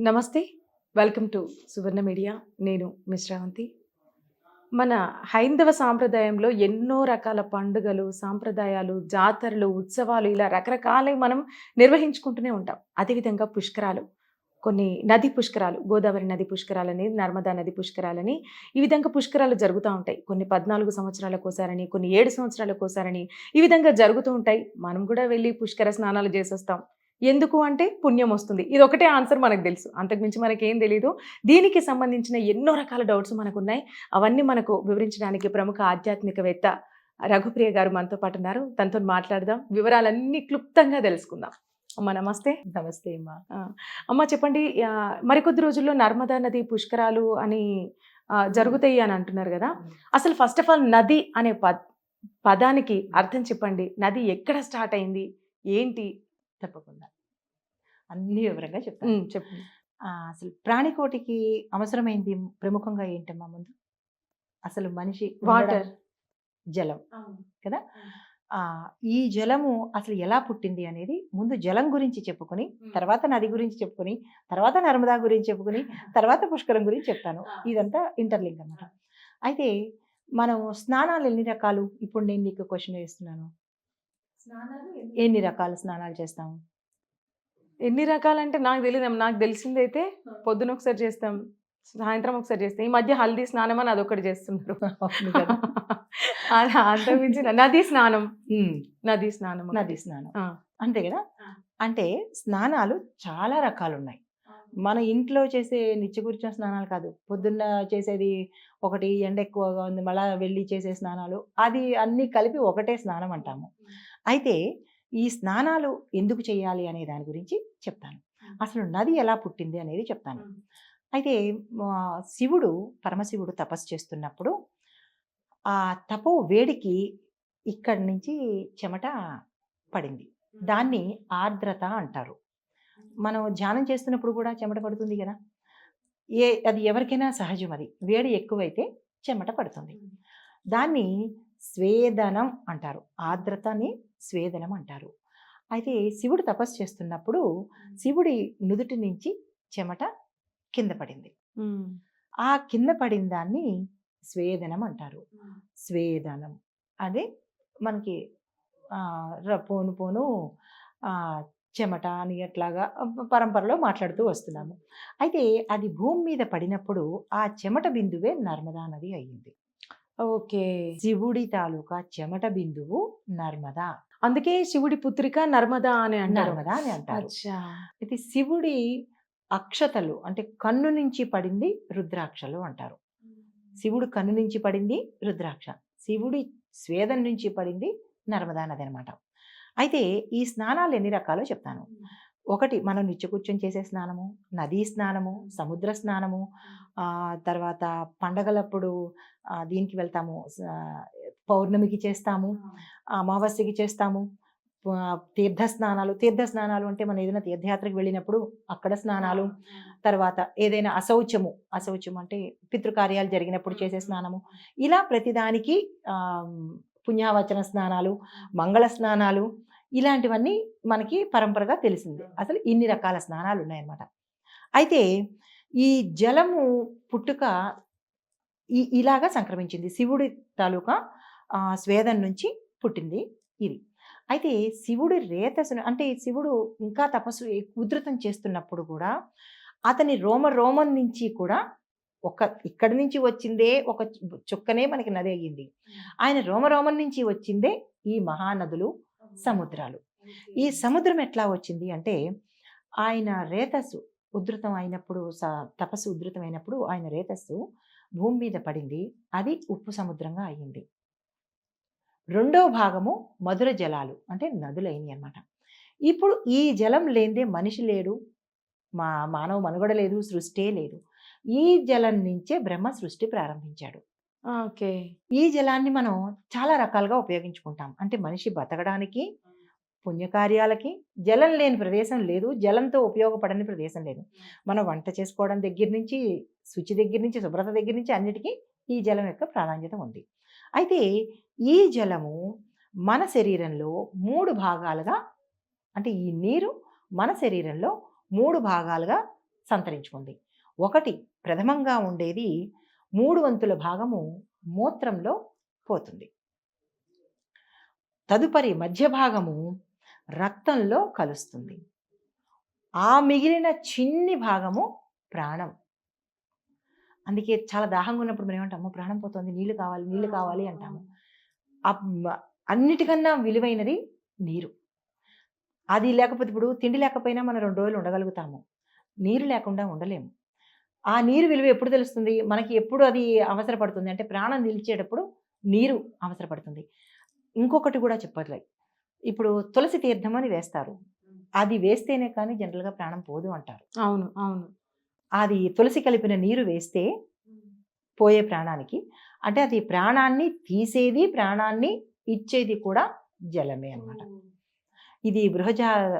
నమస్తే. Welcome to Suvarna media. నేను miss Sravanthi. మన హైందవ సాంప్రదాయంలో ఎన్నో రకాల పండుగలు, సాంప్రదాయాలు, జాతరలు, ఉత్సవాలు ఇలా రకరకాలవి మనం నిర్వహించుకుంటూనే ఉంటాం. అదేవిధంగా పుష్కరాలు. కొన్ని నది పుష్కరాలు, గోదావరి నది పుష్కరాలని, నర్మదా నది పుష్కరాలని ఈ విధంగా పుష్కరాలు జరుగుతా ఉంటాయి. కొన్ని 14 సంవత్సరాలకోసారని, కొన్ని 7 సంవత్సరాలకోసారని ఈ విధంగా జరుగుతూ ఉంటాయి. మనం కూడా వెళ్లి పుష్కర స్నానాలు చేసొస్తాం. ఎందుకు అంటే పుణ్యం వస్తుంది. ఇదొకటే ఆన్సర్ మనకు తెలుసు. అంతకు మించి మనకేం తెలీదు. దీనికి సంబంధించిన ఎన్నో రకాల డౌట్స్ మనకున్నాయి. అవన్నీ మనకు వివరించడానికి ప్రముఖ ఆధ్యాత్మికవేత్త రఘుప్రియ గారు మనతో పాటు ఉన్నారు. తనతో మాట్లాడదాం. వివరాలన్నీ క్లుప్తంగా తెలుసుకుందాం. అమ్మ నమస్తే. నమస్తే అమ్మా. అమ్మ చెప్పండి, మరికొద్ది రోజుల్లో నర్మదా నది పుష్కరాలు అని జరుగుతాయి అని అంటున్నారు కదా! అసలు ఫస్ట్ ఆఫ్ ఆల్ నది అనే పదానికి అర్థం చెప్పండి. నది ఎక్కడ స్టార్ట్ అయింది? ఏంటి? తప్పకుండా అన్ని వివరంగా చెప్తాను. చెప్పండి. అసలు ప్రాణికోటికి అవసరమైంది ప్రముఖంగా ఏంటమ్మా? ముందు అసలు మనిషి వాటర్, జలం కదా. ఈ జలము అసలు ఎలా పుట్టింది అనేది ముందు జలం గురించి చెప్పుకొని, తర్వాత నది గురించి చెప్పుకొని, తర్వాత నర్మదా గురించి చెప్పుకొని, తర్వాత పుష్కరం గురించి చెప్తాను. ఇదంతా ఇంటర్లింక్ అన్నమాట. అయితే మనం స్నానాలు ఎన్ని రకాలు? ఇప్పుడు నేను నీకు క్వశ్చన్ వేస్తున్నాను. ఎన్ని రకాల స్నానాలు చేస్తాము? ఎన్ని రకాలంటే నాకు తెలీదమ్మ. నాకు తెలిసిందైతే పొద్దున ఒకసారి చేస్తాం, సాయంత్రం ఒకసారి చేస్తాం. ఈ మధ్య హల్దీ స్నానం అని అదొకటి చేస్తున్నారు. అంతకు మించి నదీ స్నానం. నదీ స్నానం. నదీ స్నానం అంతే కదా. అంటే స్నానాలు చాలా రకాలు ఉన్నాయి. మన ఇంట్లో చేసే నిత్య కూర్చున్న స్నానాలు కాదు, పొద్దున్న చేసేది ఒకటి, ఎండ ఎక్కువగా ఉంది మళ్ళా వెళ్ళి చేసే స్నానాలు, అది అన్నీ కలిపి ఒకటే స్నానం అంటాము. అయితే ఈ స్నానాలు ఎందుకు చేయాలి అనే దాని గురించి చెప్తాను. అసలు నది ఎలా పుట్టింది అనేది చెప్తాను. అయితే శివుడు, పరమశివుడు తపస్సు చేస్తున్నప్పుడు ఆ తపో వేడికి ఇక్కడి నుంచి చెమట పడింది. దాన్ని ఆర్ద్రత అంటారు. మనం ధ్యానం చేస్తున్నప్పుడు కూడా చెమట పడుతుంది కదా. అది ఎవరికైనా సహజం. అది వేడి ఎక్కువైతే చెమట పడుతుంది. దాన్ని స్వేదనం అంటారు. ఆర్ద్రతని స్వేదనం అంటారు. అయితే శివుడు తపస్సు చేస్తున్నప్పుడు శివుడి నుదుటి నుంచి చెమట కింద పడింది. ఆ కింద పడిన దాన్ని స్వేదనం అంటారు. స్వేదనం అదే మనకి పోను పోను చెమట అని అట్లాగా పరంపరలో మాట్లాడుతూ వస్తున్నాము. అయితే అది భూమి మీద పడినప్పుడు ఆ చెమట బిందువే నర్మదా నది అయ్యింది. ఓకే. శివుడి తాలూకా చెమట బిందువు నర్మదా. అందుకే శివుడి పుత్రిక నర్మదా అని అంటారు. నర్మదా అని అంటారు. అయితే శివుడి అక్షతలు అంటే కన్ను నుంచి పడింది రుద్రాక్షలు అంటారు. శివుడు కన్ను నుంచి పడింది రుద్రాక్ష, శివుడి స్వేదం నుంచి పడింది నర్మదా నది అనమాట. అయితే ఈ స్నానాలు ఎన్ని రకాలో చెప్తాను. ఒకటి మనం నిత్య కూర్చొని చేసే స్నానము, నదీ స్నానము, సముద్ర స్నానము, తర్వాత పండగలప్పుడు దీనికి వెళ్తాము, పౌర్ణమికి చేస్తాము, అమావాస్యకి చేస్తాము. తీర్థ స్నానాలు అంటే మనం ఏదైనా తీర్థయాత్రకు వెళ్ళినప్పుడు అక్కడ స్నానాలు. తర్వాత ఏదైనా అశౌచము అంటే పితృకార్యాలు జరిగినప్పుడు చేసే స్నానము. ఇలా ప్రతిదానికి పుణ్యావచన స్నానాలు, మంగళ స్నానాలు, ఇలాంటివన్నీ మనకి పరంపరగా తెలిసిందే. అసలు ఇన్ని రకాల స్నానాలు ఉన్నాయన్నమాట. అయితే ఈ జలము పుట్టుక ఇలాగా సంక్రమించింది. శివుడి తాలూకా స్వేదం నుంచి పుట్టింది ఇది. అయితే శివుడి రేతస్సును అంటే శివుడు ఇంకా తపస్సు ఉధృతం చేస్తున్నప్పుడు కూడా అతని రోమం నుంచి కూడా ఇక్కడి నుంచి వచ్చిందే ఒక చుక్కనే మనకి నది అయ్యింది. ఆయన రోమం నుంచి వచ్చిందే ఈ మహానదులు, సముద్రాలు. ఈ సముద్రం ఎట్లా వచ్చింది అంటే ఆయన రేతస్సు ఉధృతం అయినప్పుడు, తపస్సు ఉధృతమైనప్పుడు ఆయన రేతస్సు భూమి మీద పడింది. అది ఉప్పు సముద్రంగా అయ్యింది. రెండో భాగము మధుర జలాలు అంటే నదులైనవి అన్నమాట. ఇప్పుడు ఈ జలం లేనిదే మనిషి లేడు, మానవ మనుగడ లేదు, సృష్టి లేదు. ఈ జలం నుంచే బ్రహ్మ సృష్టి ప్రారంభించాడు. ఓకే. ఈ జలాన్ని మనం చాలా రకాలుగా ఉపయోగించుకుంటాం. అంటే మనిషి బతకడానికి, పుణ్యకార్యాలకి జలం లేని ప్రదేశం లేదు, జలంతో ఉపయోగపడని ప్రదేశం లేదు. మనం వంట చేసుకోవడం దగ్గర నుంచి, శుచి దగ్గర నుంచి, శుభ్రత దగ్గర నుంచి అన్నిటికీ ఈ జలం యొక్క ప్రాధాన్యత ఉంది. అయితే ఈ జలము మన శరీరంలో 3 భాగాలుగా, అంటే ఈ నీరు మన శరీరంలో 3 భాగాలుగా సంతరించుకుంది. ఒకటి ప్రథమంగా ఉండేది 3/4 భాగము మూత్రంలో పోతుంది. తదుపరి మధ్య భాగము రక్తంలో కలుస్తుంది. ఆ మిగిలిన చిన్ని భాగము ప్రాణం. అందుకే చాలా దాహంగా ఉన్నప్పుడు మనం ఏమంటాము, ప్రాణం పోతుంది, నీళ్ళు కావాలి, నీళ్ళు కావాలి అంటాము. అన్నిటికన్నా విలువైనది నీరు. అది లేకపోతే ఇప్పుడు తిండి లేకపోయినా మనం 2 రోజులు ఉండగలుగుతాము. నీరు లేకుండా ఉండలేము. ఆ నీరు విలువ ఎప్పుడు తెలుస్తుంది? మనకి ఎప్పుడు అది అవసరపడుతుంది అంటే ప్రాణం నిలిచేటప్పుడు నీరు అవసరపడుతుంది. ఇంకొకటి కూడా చెప్పట్లే. ఇప్పుడు తులసి తీర్థం అని వేస్తారు. అది వేస్తేనే కానీ జనరల్‌గా ప్రాణం పోదు అంటారు. అవును. అవును. అది తులసి కలిపిన నీరు వేస్తే పోయే ప్రాణానికి, అంటే అది ప్రాణాన్ని తీసేది, ప్రాణాన్ని ఇచ్చేది కూడా జలమే అన్నమాట. ఇది బృహదాజాల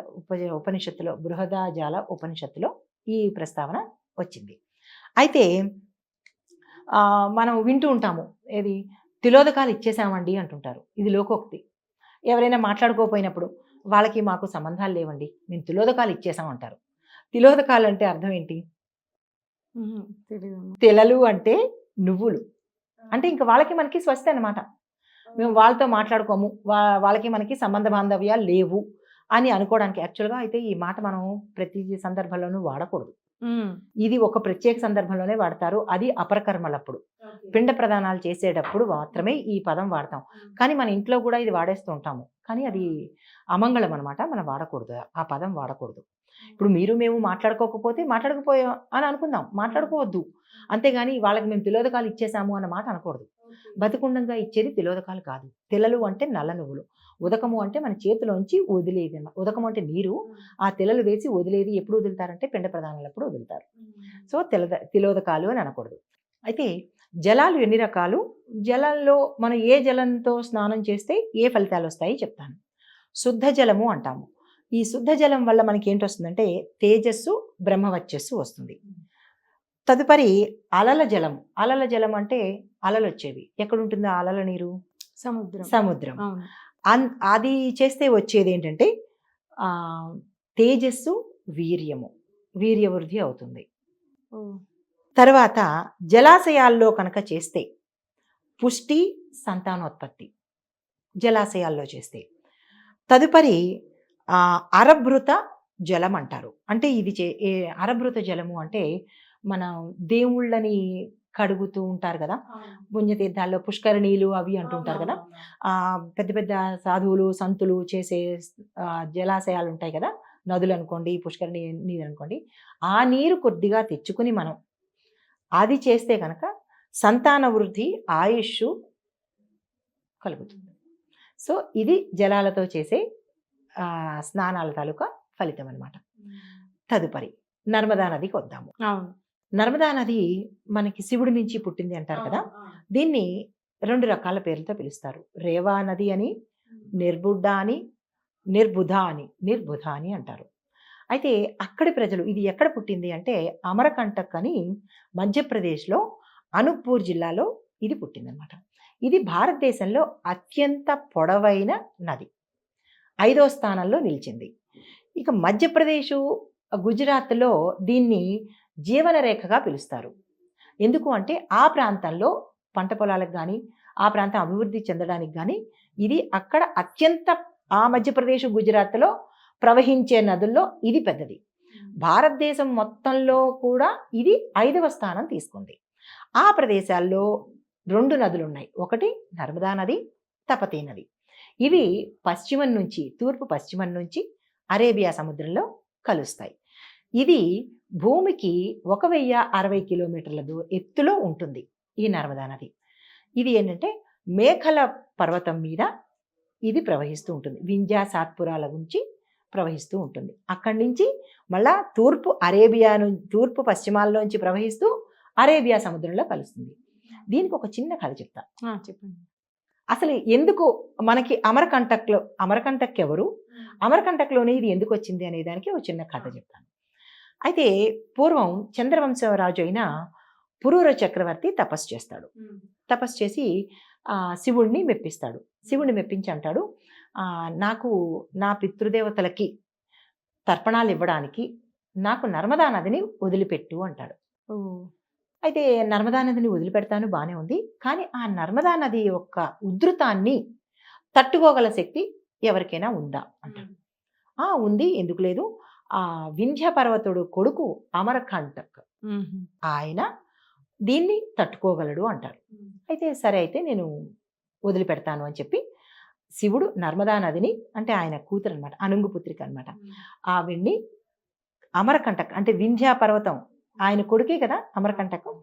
ఉపనిషత్తులో ఈ ప్రస్తావన వచ్చింది. అయితే మనం వింటూ ఉంటాము, ఏది తిలోదకాలు ఇచ్చేసామండి అంటుంటారు. ఇది లోకోక్తి. ఎవరైనా మాట్లాడుకోపోయినప్పుడు వాళ్ళకి మాకు సంబంధాలు లేవండి, మేము తిలోదకాలు ఇచ్చేసాం అంటారు. తిలోదకాలు అంటే అర్థం ఏంటి? తెలలు అంటే నువ్వులు. అంటే ఇంకా వాళ్ళకి మనకి స్వస్తి అన్నమాట. మేము వాళ్ళతో మాట్లాడుకోము, వాళ్ళకి మనకి సంబంధ బాంధవ్యాలు లేవు అని అనుకోవడానికి. యాక్చువల్గా అయితే ఈ మాట మనం ప్రతి సందర్భంలోనూ వాడకూడదు. ఇది ఒక ప్రత్యేక సందర్భంలోనే వాడతారు. అది అపరకర్మలప్పుడు, పిండ ప్రదానాలు చేసేటప్పుడు మాత్రమే ఈ పదం వాడతాం. కానీ మన ఇంట్లో కూడా ఇది వాడేస్తూ ఉంటాము. కానీ అది అమంగళం అనమాట, మనం వాడకూడదు, ఆ పదం వాడకూడదు. ఇప్పుడు మీరు మేము మాట్లాడుకోకపోతే మాట్లాడకపోయాం అని అనుకుందాం, మాట్లాడుకోవద్దు. అంతేగాని వాళ్ళకి మేము తిలోదకాలు ఇచ్చేసాము అన్న మాట అనకూడదు. బతికుండంగా ఇచ్చేది తిలోదకాలు కాదు. తెలలు అంటే నల్ల నువ్వులు. ఉదకము అంటే మన చేతిలోంచి వదిలేది అన్నమాట. ఉదకము అంటే నీరు, ఆ తెలలు వేసి వదిలేది ఎప్పుడు వదులుతారంటే పిండ ప్రదానాలప్పుడు వదులుతారు. సో తిలోదకాలు అని అనకూడదు. అయితే జలాలు ఎన్ని రకాలు, జలంలో మనం ఏ జలంతో స్నానం చేస్తే ఏ ఫలితాలు వస్తాయి చెప్తాను. శుద్ధ జలము అంటాము. ఈ శుద్ధ జలం వల్ల మనకి ఏంటి వస్తుందంటే తేజస్సు, బ్రహ్మవర్చస్సు వస్తుంది. తదుపరి అలల జలం. అలల జలం అంటే అలలు వచ్చేవి. ఎక్కడ ఉంటుంది ఆ అలల నీరు? సముద్రం. అది చేస్తే వచ్చేది ఏంటంటే తేజస్సు, వీర్యము, వీర్యవృద్ధి అవుతుంది. తర్వాత జలాశయాల్లో కనుక చేస్తే పుష్టి, సంతానోత్పత్తి జలాశయాల్లో చేస్తే. తదుపరి అరభృత జలం అంటారు. అంటే ఇది అరభృత జలము అంటే మనం దేవుళ్ళని కడుగుతూ ఉంటారు కదా, పుణ్యతీర్థాల్లో పుష్కరిణీలు అవి అంటుంటారు కదా, పెద్ద పెద్ద సాధువులు సంతులు చేసే జలాశయాలు ఉంటాయి కదా, నదులు అనుకోండి, పుష్కరిణి నీరు అనుకోండి, ఆ నీరు కొద్దిగా తెచ్చుకుని మనం అది చేస్తే కనుక సంతాన వృద్ధి, ఆయుష్ కలుగుతుంది. సో ఇది జలాలతో చేసే స్నానాల తాలూకా ఫలితం అనమాట. తదుపరి నర్మదా నదికి వద్దాము. నర్మదా నది మనకి శివుడి నుంచి పుట్టింది అంటారు కదా, దీన్ని 2 రకాల పేర్లతో పిలుస్తారు. రేవా నది అని, నిర్బుడ్డ అని, నిర్బుధ అని అంటారు. అయితే అక్కడి ప్రజలు, ఇది ఎక్కడ పుట్టింది అంటే అమరకంటక్ అని మధ్యప్రదేశ్లో అనుప్పూర్ జిల్లాలో ఇది పుట్టిందనమాట. ఇది భారతదేశంలో అత్యంత పొడవైన నది, 5వ స్థానంలో నిలిచింది. ఇక మధ్యప్రదేశ్, గుజరాత్లో దీన్ని జీవనరేఖగా పిలుస్తారు. ఎందుకు అంటే ఆ ప్రాంతంలో పంట పొలాలకు కానీ, ఆ ప్రాంతం అభివృద్ధి చెందడానికి కానీ ఇది అక్కడ అత్యంత, ఆ మధ్యప్రదేశ్, గుజరాత్లో ప్రవహించే నదుల్లో ఇది పెద్దది. భారతదేశం మొత్తంలో కూడా ఇది 5వ స్థానం తీసుకుంది. ఆ ప్రదేశాల్లో 2 నదులు ఉన్నాయి. ఒకటి నర్మదా నది, తపతీ నది. ఇవి పశ్చిమం నుంచి, తూర్పు పశ్చిమం నుంచి అరేబియా సముద్రంలో కలుస్తాయి. ఇది భూమికి 1060 కిలోమీటర్ల ఎత్తులో ఉంటుంది ఈ నర్మదా నది. ఇది ఏంటంటే మేఖల పర్వతం మీద ఇది ప్రవహిస్తూ ఉంటుంది. వింధ్యా సాత్పురాల నుంచి ప్రవహిస్తూ ఉంటుంది. అక్కడి నుంచి మళ్ళా తూర్పు పశ్చిమాల్లోంచి ప్రవహిస్తూ అరేబియా సముద్రంలో కలుస్తుంది. దీనికి ఒక చిన్న కథ చెప్తా. చెప్పండి. అసలు ఎందుకు మనకి అమరకంటక్ ఎవరు, అమరకంటక్లోనే ఇది ఎందుకు వచ్చింది అనే దానికి ఒక చిన్న కథ చెప్తాను. అయితే పూర్వం చంద్రవంశరాజు అయిన పురూర చక్రవర్తి తపస్సు చేస్తాడు. తపస్సు చేసి శివుణ్ణి మెప్పిస్తాడు. శివుణ్ణి మెప్పించి అంటాడు, నాకు నా పితృదేవతలకి తర్పణాలు ఇవ్వడానికి నాకు నర్మదా నదిని వదిలిపెట్టు అంటాడు. ఓ. అయితే నర్మదా నదిని వదిలిపెడతాను బానే ఉంది. కానీ ఆ నర్మదా నది యొక్క ఉధృతాన్ని తట్టుకోగల శక్తి ఎవరికైనా ఉందా అంటాడు. ఆ! ఉంది. ఎందుకు లేదు. వింధ్య పర్వతుడు కొడుకు అమరకంటక్ మ్మ్. ఆయన దీన్ని తట్టుకోగలడు అంటారు. అయితే సరే అయితే నేను వదిలిపెడతాను అని చెప్పి శివుడు నర్మదా నదిని, అంటే ఆయన కూతురు అనమాట, అనుంగు పుత్రిక అనమాట, ఆవిడ్ని అమరకంటక్ అంటే వింధ్యా పర్వతం, ఆయన కొడుకే కదా అమరకంటకం,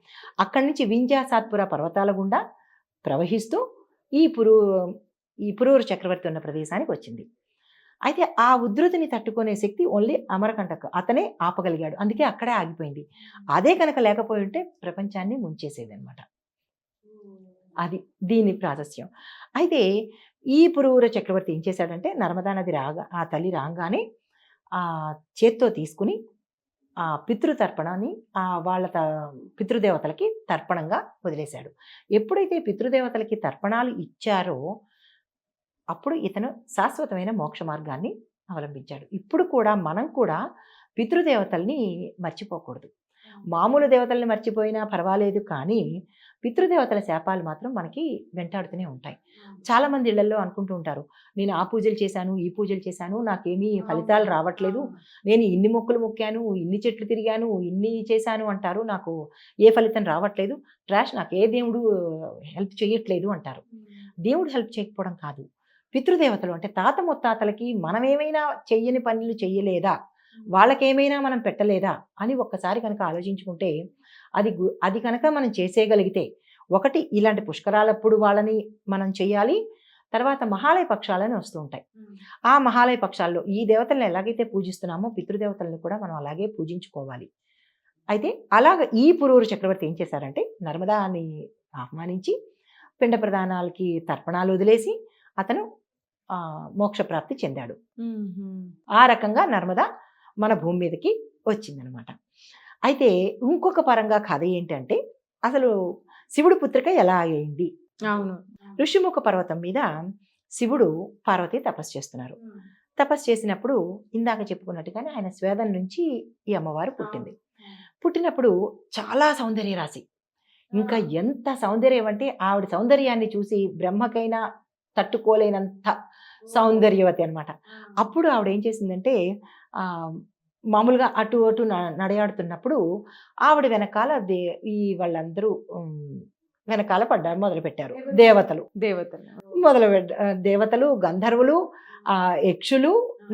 అక్కడి నుంచి వింధ్యా సాత్పుర పర్వతాల గుండా ప్రవహిస్తూ ఈ పురు ఈ పురూరు చక్రవర్తి ఉన్న ప్రదేశానికి వచ్చింది. అయితే ఆ ఉధృతిని తట్టుకునే శక్తి ఓన్లీ అమరకంటక్ అతనే ఆపగలిగాడు. అందుకే అక్కడే ఆగిపోయింది. అదే కనుక లేకపోయి ఉంటే ప్రపంచాన్ని ముంచేసేది అనమాట. అది దీని ప్రాశస్త్యం. అయితే ఈ పురూర చక్రవర్తి ఏం చేశాడంటే నర్మదా నది ఆ తల్లి రాగానే చేత్తో తీసుకుని ఆ పితృతర్పణాన్ని వాళ్ళ పితృదేవతలకి తర్పణంగా వదిలేశాడు. ఎప్పుడైతే పితృదేవతలకి తర్పణాలు ఇచ్చారో అప్పుడు ఇతను శాశ్వతమైన మోక్ష మార్గాన్ని అవలంబించాడు. ఇప్పుడు కూడా మనం కూడా పితృదేవతల్ని మర్చిపోకూడదు. మామూలు దేవతల్ని మర్చిపోయినా పర్వాలేదు, కానీ పితృదేవతల శాపాలు మాత్రం మనకి వెంటాడుతూనే ఉంటాయి. చాలామంది ఇళ్లలో అనుకుంటూ ఉంటారు, నేను ఆ పూజలు చేశాను, ఈ పూజలు చేశాను, నాకేమీ ఫలితాలు రావట్లేదు, నేను ఇన్ని మొక్కులు మొక్కాను, ఇన్ని చెట్లు తిరిగాను, ఇన్ని చేశాను అంటారు, నాకు ఏ ఫలితం రావట్లేదు, ట్రాష్, నాకు ఏ దేవుడు హెల్ప్ చేయట్లేదు అంటారు. దేవుడు హెల్ప్ చేయకపోవడం కాదు, పితృదేవతలు అంటే తాత ముత్తాతలకి మనం ఏమైనా చెయ్యని పనులు చెయ్యలేదా, వాళ్ళకేమైనా మనం పెట్టలేదా అని ఒక్కసారి కనుక ఆలోచించుకుంటే అది కనుక మనం చేసేయగలిగితే, ఒకటి ఇలాంటి పుష్కరాలప్పుడు వాళ్ళని మనం చెయ్యాలి. తర్వాత మహాలయ పక్షాలని వస్తూ ఉంటాయి. ఆ మహాలయ పక్షాల్లో ఈ దేవతలను ఎలాగైతే పూజిస్తున్నామో పితృదేవతలను కూడా మనం అలాగే పూజించుకోవాలి. అయితే అలాగ ఈ పురూరు చక్రవర్తి ఏం చేశారంటే నర్మదాని ఆహ్వానించి పిండ ప్రదానాలకి తర్పణాలు వదిలేసి అతను మోక్షప్రాప్తి చెందాడు. ఆ రకంగా నర్మద మన భూమి మీదకి వచ్చిందనమాట. అయితే ఇంకొక పరంగా కథ ఏంటంటే అసలు శివుడు పుత్రిక ఎలా అయింది. అవును. ఋషిముఖ పర్వతం మీద శివుడు పార్వతి తపస్సు చేస్తున్నారు. తపస్సు చేసినప్పుడు ఇందాక చెప్పుకున్నట్టుగానే ఆయన స్వేదం నుంచి ఈ అమ్మవారు పుట్టింది. పుట్టినప్పుడు చాలా సౌందర్య రాశి, ఇంకా ఎంత సౌందర్యం అంటే ఆవిడ సౌందర్యాన్ని చూసి బ్రహ్మకైనా తట్టుకోలేనంత సౌందర్యవతి అనమాట. అప్పుడు ఆవిడ ఏం చేసిందంటే మామూలుగా అటు అటు నడయాడుతున్నప్పుడు ఆవిడ వెనకాల ఈ వాళ్ళందరూ వెనకాల పడ్డారు, మొదలుపెట్టారు దేవతలు. దేవతలు, గంధర్వులు, యక్షులు,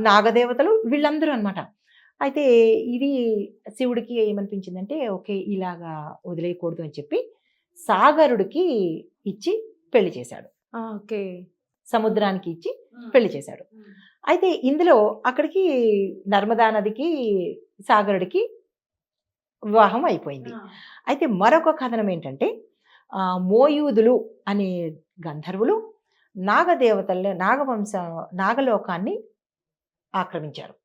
నాగదేవతలు, వీళ్ళందరూ అనమాట. అయితే ఇది శివుడికి ఏమనిపించిందంటే ఓకే ఇలాగా వదిలేయకూడదు అని చెప్పి సాగరుడికి ఇచ్చి పెళ్లి చేశాడు. ఓకే. సముద్రానికి ఇచ్చి పెళ్లి చేశాడు. అయితే ఇందులో అక్కడికి నర్మదా నదికి సాగరుడికి వివాహం అయిపోయింది. అయితే మరొక కథనం ఏంటంటే మోయూదులు అనే గంధర్వులు నాగలోకాన్ని ఆక్రమించారు.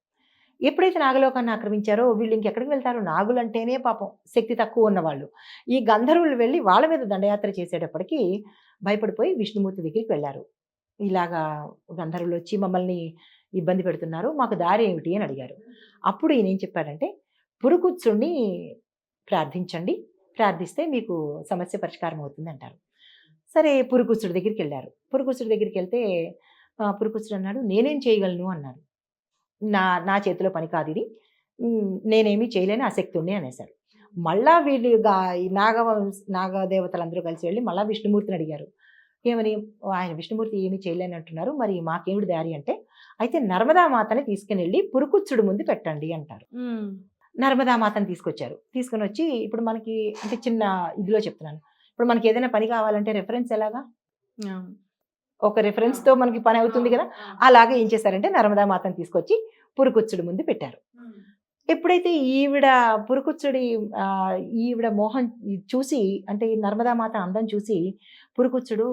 ఎప్పుడైతే నాగలోకాన్ని ఆక్రమించారో వీళ్ళు ఇంకెక్కడికి వెళ్తారు, నాగులు అంటేనే పాపం శక్తి తక్కువ ఉన్నవాళ్ళు. ఈ గంధర్వులు వెళ్ళి వాళ్ళ మీద దండయాత్ర చేసేటప్పటికి భయపడిపోయి విష్ణుమూర్తి దగ్గరికి వెళ్ళారు. ఇలాగా గంధర్వులు వచ్చి మమ్మల్ని ఇబ్బంది పెడుతున్నారు, మాకు దారి ఏమిటి అని అడిగారు. అప్పుడు ఈయన ఏం చెప్పాడంటే పురుకుత్సుడిని ప్రార్థించండి, ప్రార్థిస్తే మీకు సమస్య పరిష్కారం అవుతుంది అంటారు. సరే పురుకుత్సుడి దగ్గరికి వెళ్ళారు. పురుకుత్సుడి దగ్గరికి వెళ్తే పురుకుత్సుడు అన్నాడు, నేనేం చేయగలను అన్నాడు. నా చేతిలో పని కాదు ఇది, నేనేమీ చేయలేని అశక్తుణ్ణి అనేశారు. మళ్ళా వీళ్ళు నాగదేవతలందరూ కలిసి వెళ్ళి మళ్ళా విష్ణుమూర్తిని అడిగారు. ఏమని, ఆయన విష్ణుమూర్తి ఏమీ చేయలేని అంటున్నారు, మరి మాకేమిటి దారి అంటే, అయితే నర్మదా మాతని తీసుకుని వెళ్ళి పురుకుత్సుడు ముందు పెట్టండి అంటారు. నర్మదా మాతని తీసుకొచ్చారు. తీసుకుని వచ్చి ఇప్పుడు మనకి అంటే చిన్న ఇదిలో చెప్తున్నాను, ఇప్పుడు మనకి ఏదైనా పని కావాలంటే రెఫరెన్స్ ఎలాగా, ఒక రెఫరెన్స్తో మనకి పని అవుతుంది కదా, అలాగే ఏం చేశారంటే నర్మదా మాతని తీసుకొచ్చి పురుకుత్సుడు ముందు పెట్టారు. ఎప్పుడైతే ఈవిడ మోహన్ చూసి, అంటే నర్మదా మాత అందం చూసి పురుకుత్సుడు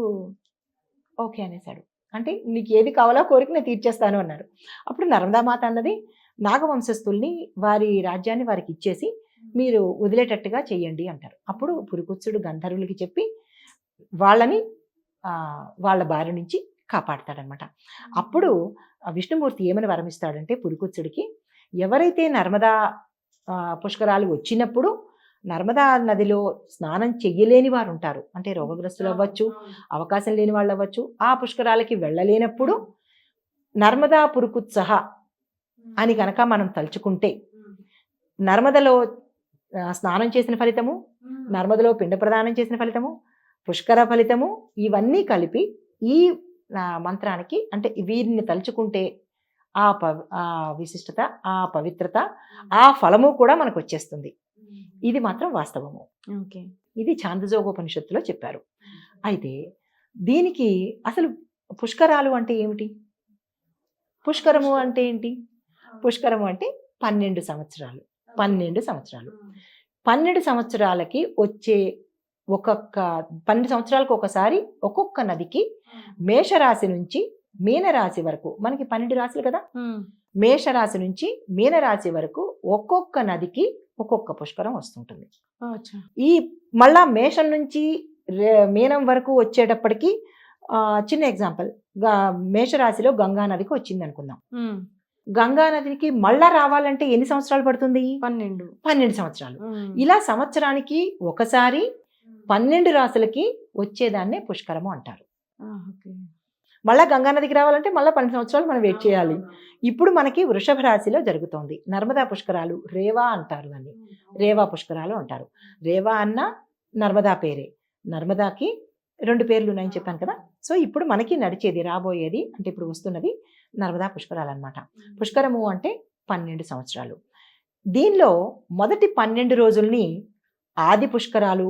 ఓకే అనేసాడు. అంటే నీకు ఏది కావాలో కోరిక నేను తీర్చేస్తాను అన్నారు. అప్పుడు నర్మదా మాత అన్నది నాగవంశస్థుల్ని వారి రాజ్యాన్ని వారికి ఇచ్చేసి మీరు వదిలేటట్టుగా చెయ్యండి అంటారు. అప్పుడు పురుకుత్సుడు గంధర్వులకి చెప్పి వాళ్ళని వాళ్ళ బారి నుంచి కాపాడతాడనమాట. అప్పుడు విష్ణుమూర్తి ఏమని వరమిస్తాడంటే పురుకుత్సుడికి, ఎవరైతే నర్మదా పుష్కరాలు వచ్చినప్పుడు నర్మదా నదిలో స్నానం చెయ్యలేని వారు ఉంటారు. అంటే రోగగ్రస్తులు అవ్వచ్చు, అవకాశం లేని వాళ్ళు అవ్వచ్చు. ఆ పుష్కరాలకి వెళ్ళలేనప్పుడు నర్మదా పురుకుత్సహ అని కనుక మనం తలుచుకుంటే నర్మదలో స్నానం చేసిన ఫలితము, నర్మదలో పిండ ప్రదానం చేసిన ఫలితము, పుష్కర ఫలితము ఇవన్నీ కలిపి ఈ మంత్రానికి అంటే వీరిని తలుచుకుంటే ఆ విశిష్టత, ఆ పవిత్రత, ఆ ఫలము కూడా మనకు వచ్చేస్తుంది. ఇది మాత్రం వాస్తవము. ఓకే. ఇది ఛాందోగ్యోపనిషత్తులో చెప్పారు. అయితే దీనికి అసలు పుష్కరాలు అంటే ఏమిటి? పుష్కరము అంటే ఏంటి? పుష్కరము అంటే 12 సంవత్సరాలు. 12 సంవత్సరాలు. 12 సంవత్సరాలకి వచ్చే 12 సంవత్సరాలకు ఒకసారి ఒక్కొక్క నదికి మేషరాశి నుంచి మీనరాశి వరకు, మనకి 12 రాశులు కదా, మేషరాశి నుంచి మీనరాశి వరకు ఒక్కొక్క నదికి ఒక్కొక్క పుష్కరం వస్తుంటుంది. ఈ మళ్ళా మేషం నుంచి మీనం వరకు వచ్చేటప్పటికి చిన్న ఎగ్జాంపుల్, మేషరాశిలో గంగా నదికి వచ్చింది అనుకుందాం. గంగా నదికి మళ్ళా రావాలంటే ఎన్ని సంవత్సరాలు పడుతుంది? 12 సంవత్సరాలు. ఇలా సంవత్సరానికి ఒకసారి 12 రాశులకి వచ్చేదాన్నే పుష్కరము అంటారు. మళ్ళా గంగా నదికి రావాలంటే మళ్ళీ 12 సంవత్సరాలు మనం వెయిట్ చేయాలి. ఇప్పుడు మనకి వృషభ రాశిలో జరుగుతోంది నర్మదా పుష్కరాలు. రేవా అంటారు దాన్ని, రేవా పుష్కరాలు అంటారు. రేవా అన్న నర్మదా పేరే. నర్మదాకి 2 పేర్లు ఉన్నాయని చెప్పాను కదా. సో ఇప్పుడు మనకి నడిచేది, రాబోయేది అంటే ఇప్పుడు వస్తున్నది నర్మదా పుష్కరాలు అనమాట. పుష్కరము అంటే 12 సంవత్సరాలు. దీనిలో మొదటి 12 రోజుల్ని ఆది పుష్కరాలు,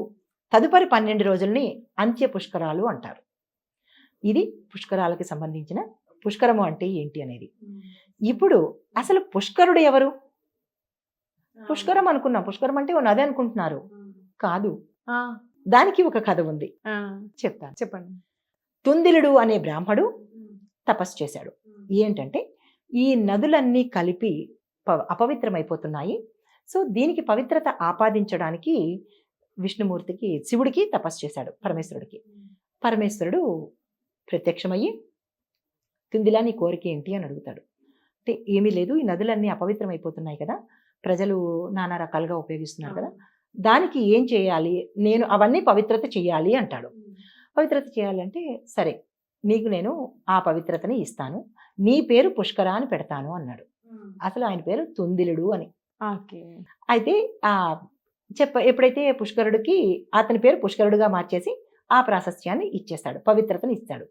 తదుపరి 12 రోజుల్ని అంత్య పుష్కరాలు అంటారు. ఇది పుష్కరాలకి సంబంధించిన పుష్కరము అంటే ఏంటి అనేది. ఇప్పుడు అసలు పుష్కరుడు ఎవరు? పుష్కరం అనుకున్నాం, పుష్కరం అంటే ఓ నది అనుకుంటున్నారు. కాదు, దానికి ఒక కథ ఉంది, చెప్తాను. చెప్పండి. తుందిలుడు అనే బ్రాహ్మడు తపస్సు చేశాడు. ఏంటంటే ఈ నదులన్నీ కలిపి అపవిత్రమైపోతున్నాయి. సో దీనికి పవిత్రత ఆపాదించడానికి విష్ణుమూర్తికి, శివుడికి తపస్సు చేశాడు. పరమేశ్వరుడు ప్రత్యక్షమయ్యి, తుందిలా నీ కోరిక ఏంటి అని అడుగుతాడు. అంటే ఏమీ లేదు, ఈ నదులన్నీ అపవిత్రమైపోతున్నాయి కదా, ప్రజలు నానా రకాలుగా ఉపయోగిస్తున్నారు కదా, దానికి ఏం చేయాలి, నేను అవన్నీ పవిత్రత చేయాలి అంటాడు. పవిత్రత చేయాలంటే సరే, నీకు నేను ఆ పవిత్రతని ఇస్తాను, నీ పేరు పుష్కర అని పెడతాను అన్నాడు. అసలు ఆయన పేరు తుందిలుడు అని. అయితే ఎప్పుడైతే పుష్కరుడికి అతని పేరు పుష్కరుడుగా మార్చేసి ఆ ప్రాశస్త్యాన్ని ఇచ్చేస్తాడు, పవిత్రతని ఇస్తాడు.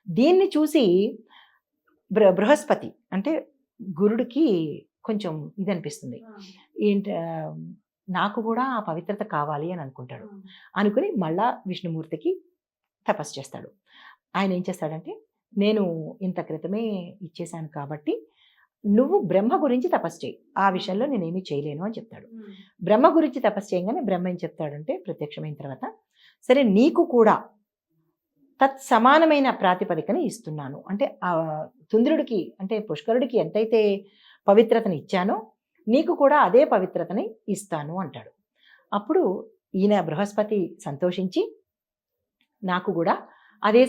దీన్ని చూసి బృహస్పతి అంటే గురుడికి కొంచెం ఇది అనిపిస్తుంది, ఏంటి నాకు కూడా ఆ పవిత్రత కావాలి అని అనుకుంటాడు. అనుకుని మళ్ళా విష్ణుమూర్తికి తపస్సు చేస్తాడు. ఆయన ఏం చేస్తాడంటే, నేను ఇంత క్రితమే ఇచ్చేశాను కాబట్టి నువ్వు బ్రహ్మ గురించి తపస్సు చేయి, ఆ విషయంలో నేనేమీ చేయలేను అని చెప్తాడు. బ్రహ్మ గురించి తపస్సు చేయగానే బ్రహ్మ ఏం చెప్తాడంటే, ప్రత్యక్షమైన తర్వాత, సరే నీకు కూడా తత్సమానమైన ప్రాతిపదికని ఇస్తున్నాను. అంటే ఆ తుంద్రుడికి అంటే పుష్కరుడికి ఎంతైతే పవిత్రతని ఇచ్చానో నీకు కూడా అదే పవిత్రతని ఇస్తాను అంటాడు. అప్పుడు ఈయన బృహస్పతి సంతోషించి నాకు కూడా అదే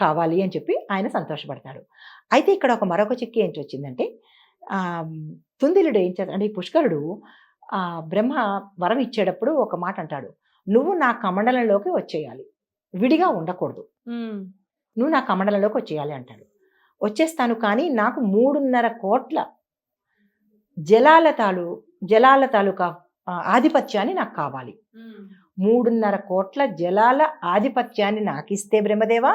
కావాలి అని చెప్పి ఆయన సంతోషపడతాడు. అయితే ఇక్కడ మరొక చిక్కు ఏంటి వచ్చిందంటే, తుందిలుడు ఏం చేస్తాడు అంటే, ఈ పుష్కరుడు బ్రహ్మ వరం ఇచ్చేటప్పుడు ఒక మాట అంటాడు, నువ్వు నా కమండలంలోకి వచ్చేయాలి, విడిగా ఉండకూడదు, నువ్వు నా కమండలంలోకి వచ్చేయాలి అంటాడు. వచ్చేస్తాను, కానీ నాకు 3.5 కోట్ల జలాల తాలూకా ఆధిపత్యాన్ని నాకు కావాలి, 3.5 కోట్ల జలాల ఆధిపత్యాన్ని నాకు ఇస్తే బ్రహ్మదేవా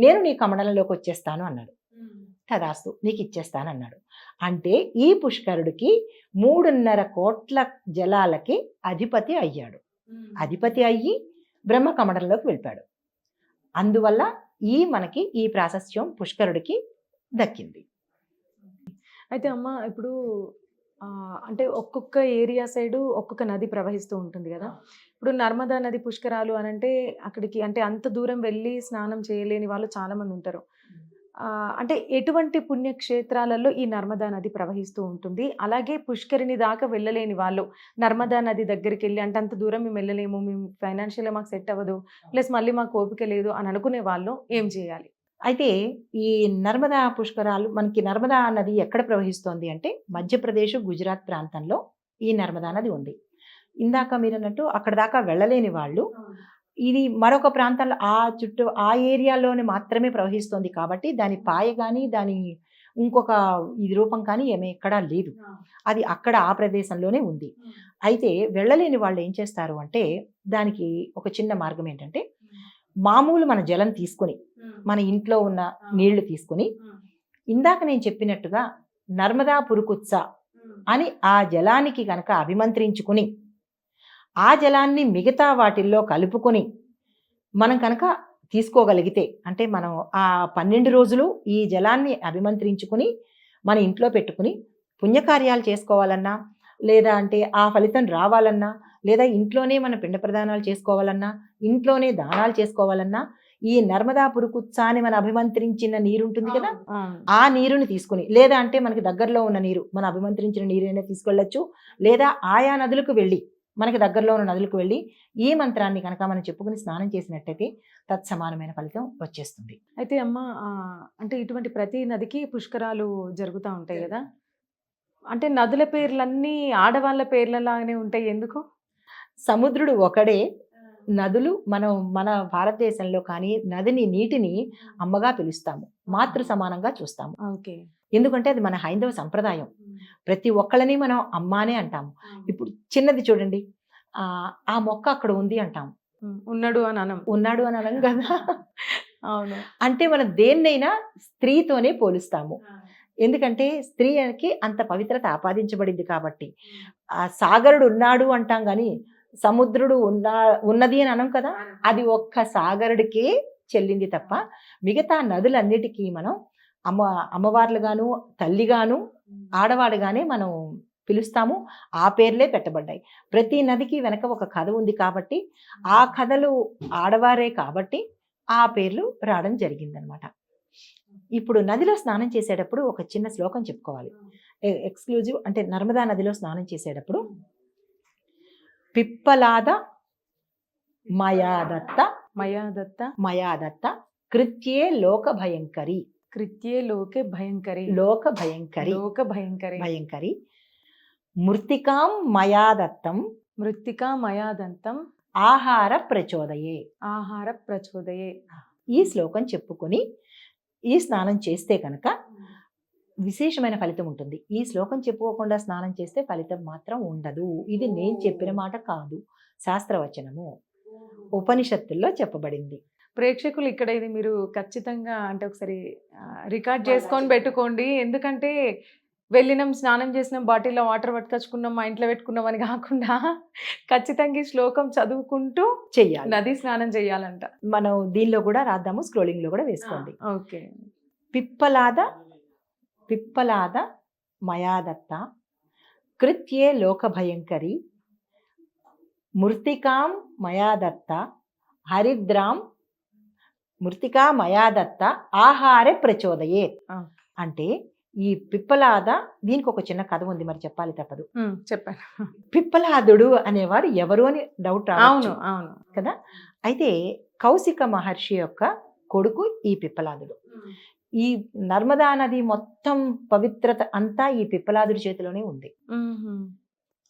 నేను నీ కమండలంలోకి వచ్చేస్తాను అన్నాడు. తదాస్తు, నీకు ఇచ్చేస్తాను అన్నాడు. అంటే ఈ పుష్కరుడికి 3.5 కోట్ల జలాలకి అధిపతి అయ్యాడు. అధిపతి అయ్యి బ్రహ్మ కమండలంలోకి వెళ్ళిపోయాడు. అందువల్ల మనకి ఈ ప్రాశస్త్యం పుష్కరుడికి దక్కింది. అయితే అమ్మ, ఇప్పుడు అంటే ఒక్కొక్క ఏరియా సైడు ఒక్కొక్క నది ప్రవహిస్తూ ఉంటుంది కదా. ఇప్పుడు నర్మదా నది పుష్కరాలు అని అంటే అక్కడికి అంటే అంత దూరం వెళ్ళి స్నానం చేయలేని వాళ్ళు చాలామంది ఉంటారు. అంటే ఎటువంటి పుణ్యక్షేత్రాలలో ఈ నర్మదా నది ప్రవహిస్తూ ఉంటుంది? అలాగే పుష్కరిణి దాకా వెళ్ళలేని వాళ్ళు నర్మదా నది దగ్గరికి వెళ్ళి, అంటే అంత దూరం మేము వెళ్ళలేము, మేము ఫైనాన్షియల్గా మాకు సెట్ అవ్వదు, ప్లస్ మళ్ళీ మాకు ఓపిక లేదు అని అనుకునే వాళ్ళు ఏం చేయాలి? అయితే ఈ నర్మదా పుష్కరాలు, మనకి నర్మదా నది ఎక్కడ ప్రవహిస్తోంది అంటే మధ్యప్రదేశ్, గుజరాత్ ప్రాంతంలో ఈ నర్మదా నది ఉంది. ఇందాక మీరన్నట్టు అక్కడ దాకా వెళ్ళలేని వాళ్ళు ఇది మరొక ప్రాంతంలో ఆ ఏరియాలోనే మాత్రమే ప్రవహిస్తోంది కాబట్టి దాని పాయ కానీ దాని ఇంకొక ఇది రూపం కానీ ఏమీ ఎక్కడా లేదు. అది అక్కడ ఆ ప్రదేశంలోనే ఉంది. అయితే వెళ్ళలేని వాళ్ళు ఏం చేస్తారు అంటే దానికి ఒక చిన్న మార్గం ఏంటంటే మామూలు మన జలం తీసుకొని మన ఇంట్లో ఉన్న నీళ్లు తీసుకొని ఇందాక నేను చెప్పినట్టుగా నర్మదా పురుకుత్స అని ఆ జలానికి కనుక అభిమంత్రించుకుని ఆ జలాన్ని మిగతా వాటిల్లో కలుపుకొని మనం కనుక తీసుకోగలిగితే అంటే మనం ఆ 12 రోజులు ఈ జలాన్ని అభిమంత్రించుకుని మన ఇంట్లో పెట్టుకుని పుణ్యకార్యాలు చేసుకోవాలన్నా లేదా అంటే ఆ ఫలితం రావాలన్నా లేదా ఇంట్లోనే మన పిండ ప్రదానాలు చేసుకోవాలన్నా ఇంట్లోనే దానాలు చేసుకోవాలన్నా ఈ నర్మదా పురుకుత్స అని మనం అభిమంత్రించిన నీరు ఉంటుంది కదా ఆ నీరుని తీసుకుని లేదా అంటే మనకి దగ్గరలో ఉన్న నీరు మనం అభిమంత్రించిన నీరైనా తీసుకెళ్ళొచ్చు లేదా ఆయా నదులకు వెళ్ళి మనకి దగ్గరలో ఉన్న నదులకు వెళ్ళి ఈ మంత్రాన్ని కనుక మనం చెప్పుకుని స్నానం చేసినట్టయితే తత్సమానమైన ఫలితం వచ్చేస్తుంది. అయితే అమ్మ అంటే ఇటువంటి ప్రతి నదికి పుష్కరాలు జరుగుతూ ఉంటాయి కదా, అంటే నదుల పేర్లన్నీ ఆడవాళ్ళ పేర్లలాగానే ఉంటాయి ఎందుకు? సముద్రుడు ఒకడే, నదులు మన భారతదేశంలో కానీ నీటిని అమ్మగా పిలుస్తాము, మాతృ సమానంగా చూస్తాము. ఓకే, ఎందుకంటే అది మన హైందవ సంప్రదాయం. ప్రతి ఒక్కళ్ళని మనం అమ్మానే అంటాము. ఇప్పుడు చిన్నది చూడండి, ఆ మొక్క అక్కడ ఉంది అంటాము, ఉన్నాడు అని అనం కదా. అవును, అంటే మనం దేన్నైనా స్త్రీతోనే పోలుస్తాము. ఎందుకంటే స్త్రీకి అంత పవిత్రత ఆపాదించబడింది కాబట్టి. ఆ సాగరుడు ఉన్నాడు అంటాం కానీ సముద్రుడు ఉన్నది అని అనం కదా. అది ఒక్క సాగరుడికే చెల్లింది తప్ప మిగతా నదులన్నిటికీ మనం అమ్మవార్లుగాను తల్లిగాను ఆడవాడుగానే మనం పిలుస్తాము. ఆ పేర్లే పెట్టబడ్డాయి. ప్రతి నదికి వెనక ఒక కథ ఉంది కాబట్టి ఆ కథలు ఆడవారే కాబట్టి ఆ పేర్లు రావడం జరిగిందనమాట. ఇప్పుడు నదిలో స్నానం చేసేటప్పుడు ఒక చిన్న శ్లోకం చెప్పుకోవాలి. ఎక్స్క్లూజివ్ అంటే నర్మదా నదిలో స్నానం చేసేటప్పుడు పిప్పలాద మయాదత్త మయాదత్త కృత్యే లోక భయంకరి భయంకరి మృత్తికాం మయాదత్తం ఆహార ప్రచోదయే. ఈ శ్లోకం చెప్పుకొని ఈ స్నానం చేస్తే కనుక విశేషమైన ఫలితం ఉంటుంది. ఈ శ్లోకం చెప్పుకోకుండా స్నానం చేస్తే ఫలితం మాత్రం ఉండదు. ఇది నేను చెప్పిన మాట కాదు, శాస్త్రవచనము, ఉపనిషత్తుల్లో చెప్పబడింది. ప్రేక్షకులు ఇక్కడ ఇది మీరు ఖచ్చితంగా అంటే ఒకసారి రికార్డ్ చేసుకొని పెట్టుకోండి. ఎందుకంటే వెళ్ళినాం, స్నానం చేసినాం, బాటిల్లో వాటర్ పట్టుకొచ్చుకున్నాం, మా ఇంట్లో పెట్టుకున్నాం అని కాకుండా ఖచ్చితంగా ఈ శ్లోకం చదువుకుంటూ చెయ్యాలి, నది స్నానం చేయాలంట. మనం దీనిలో కూడా రాద్దాము, స్క్రోలింగ్ లో కూడా వేసుకోండి. ఓకే. పిప్పలాద మయాదత్త కృత్యే లోక భయంకరి మృత్తికాం మయాదత్త హరిద్రాం మృత్తికా మయాదత్త ఆహారే ప్రచోదయే. అంటే ఈ పిప్పలాద దీనికి ఒక చిన్న కథ ఉంది, మరి చెప్పాలి తప్పదు. చెప్పండి. పిప్పలాదుడు అనేవాడు ఎవరు అని డౌట్ రావచ్చు కదా. అయితే కౌశిక మహర్షి యొక్క కొడుకు ఈ పిప్పలాదుడు. ఈ నర్మదా నది మొత్తం పవిత్రత అంతా ఈ పిప్పలాదుడి చేతిలోనే ఉంది.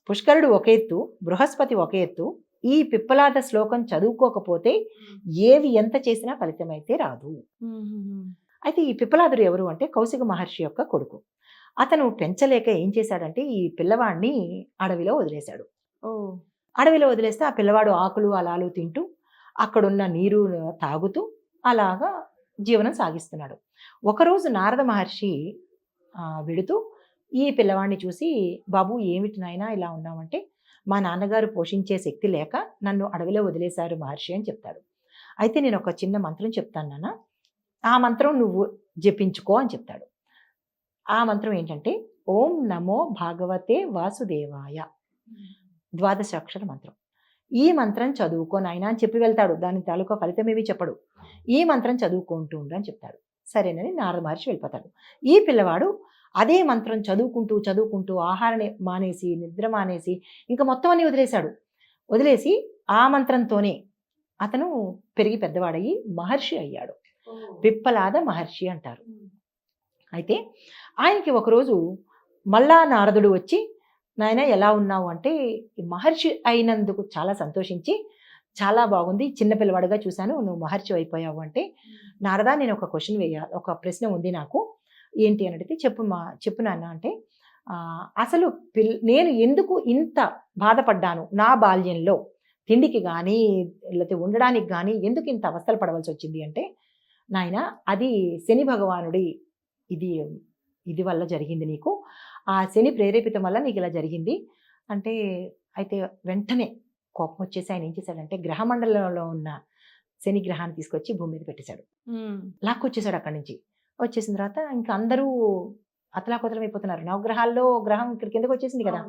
పుష్కరుడు ఒక ఎత్తు, బృహస్పతి ఒక ఎత్తు. ఈ పిప్పలాద శ్లోకం చదువుకోకపోతే ఏవి ఎంత చేసినా ఫలితం అయితే రాదు. అయితే ఈ పిప్పలాదుడు ఎవరు అంటే కౌశిక మహర్షి యొక్క కొడుకు. అతను పెంచలేక ఏం చేశాడంటే ఈ పిల్లవాడిని అడవిలో వదిలేశాడు. అడవిలో వదిలేస్తే ఆ పిల్లవాడు ఆకులు అలాలు తింటూ అక్కడున్న నీరు తాగుతూ అలాగా జీవనం సాగిస్తున్నాడు. ఒకరోజు నారద మహర్షి వెడుతూ ఈ పిల్లవాడిని చూసి, బాబు ఏమిటి నాయనా ఇలా ఉన్నామంటే, మా నాన్నగారు పోషించే శక్తి లేక నన్ను అడవిలో వదిలేశారు మహర్షి అని చెప్తాడు. అయితే నేను ఒక చిన్న మంత్రం చెప్తాను నాన్న, ఆ మంత్రం నువ్వు జపించుకో అని చెప్తాడు. ఆ మంత్రం ఏంటంటే ఓం నమో భాగవతే వాసుదేవాయ, 12 అక్షర మంత్రం. ఈ మంత్రం చదువుకో నాయన అని చెప్పి వెళ్తాడు. దాని తాలూకా ఫలితం ఏమీ చెప్పడు. ఈ మంత్రం చదువుకుంటూ ఉండు అని చెప్తాడు. సరేనని నారద మహర్షి వెళ్ళిపోతాడు. ఈ పిల్లవాడు అదే మంత్రం చదువుకుంటూ ఆహారాన్ని మానేసి నిద్ర మానేసి ఇంకా మొత్తం అన్ని వదిలేసి ఆ మంత్రంతోనే అతను పెరిగి పెద్దవాడయ్యి మహర్షి అయ్యాడు. పిప్పలాద మహర్షి అంటారు. అయితే ఆయనకి ఒకరోజు మళ్ళా నారదుడు వచ్చి నాయన ఎలా ఉన్నావు అంటే, ఈ మహర్షి అయినందుకు చాలా సంతోషించి, చాలా బాగుంది. చిన్న పిల్లవాడిగా చూశాను. నువ్వు మహర్షి అయిపోయావు అంటే, నారదా నేను ఒక ఒక ప్రశ్న ఉంది నాకు. ఏంటి అని అడిగితే, చెప్పు నాన్న అంటే, అసలు నేను ఎందుకు ఇంత బాధపడ్డాను నా బాల్యంలో? తిండికి గానీ, లేతే ఉండడానికి గానీ ఎందుకు ఇంత అవస్థలు పడవలసొచ్చింది అంటే, నాయన అది శని భగవానుడి ఇది ఇది వల్ల జరిగింది నీకు. ఆ శని ప్రేరేపితం వల్ల నీకిలా జరిగింది. అంటే, అయితే వెంటనే కోపమొచ్చేసి ఆయన ఏం చేశాడంటే, గ్రహమండలంలో ఉన్న శని గ్రహాన్ని తీసుకొచ్చి భూమి మీద పెట్టేశాడు. లాక్కొచ్చేసాడు అక్కడి నుంచి. వచ్చేసిన తర్వాత ఇంక అందరూ అతలాకుతలమైపోతున్నారు. నవగ్రహాల్లో గ్రహం ఇక్కడికి కిందకొచ్చేసింది కదా!